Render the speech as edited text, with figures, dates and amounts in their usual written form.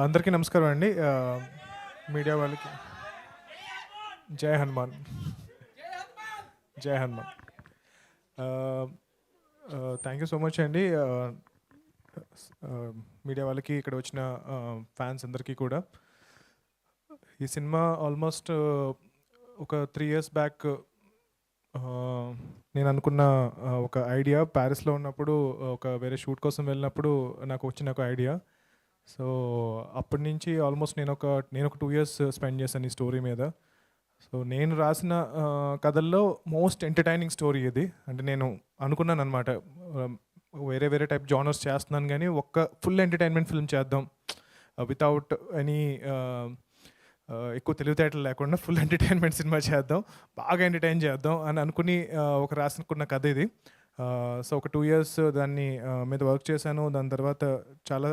అందరికీ నమస్కారం అండి. మీడియా వాళ్ళకి జై హనుమాన్. జై Hanuman. Thank you so much అండి. మీడియా వాళ్ళకి, ఇక్కడ వచ్చిన ఫ్యాన్స్ అందరికీ కూడా. ఈ సినిమా ఆల్మోస్ట్ ఒక 3 years బ్యాక్ నేను అనుకున్న ఒక ఐడియా. ప్యారిస్లో ఉన్నప్పుడు ఒక వేరే షూట్ కోసం వెళ్ళినప్పుడు నాకు వచ్చిన ఒక ఐడియా. సో అప్పటి నుంచి ఆల్మోస్ట్ నేను ఒక 2 years స్పెండ్ చేశాను ఈ స్టోరీ మీద. సో నేను రాసిన కథల్లో మోస్ట్ ఎంటర్టైనింగ్ స్టోరీ ఇది. అంటే నేను అనుకున్నాను అనమాట, వేరే వేరే టైప్ జానర్స్ చేస్తున్నాను కానీ ఒక్క ఫుల్ ఎంటర్టైన్మెంట్ ఫిల్మ్ చేద్దాం, వితౌట్ ఎనీ ఎక్కువ తెలివితేటలు లేకుండా ఫుల్ ఎంటర్టైన్మెంట్ సినిమా చేద్దాం, బాగా ఎంటర్టైన్ చేద్దాం అని అనుకుని ఒక రాసుకున్న కథ ఇది. సో ఒక 2 years దాన్ని మీద వర్క్ చేశాను. దాని తర్వాత చాలా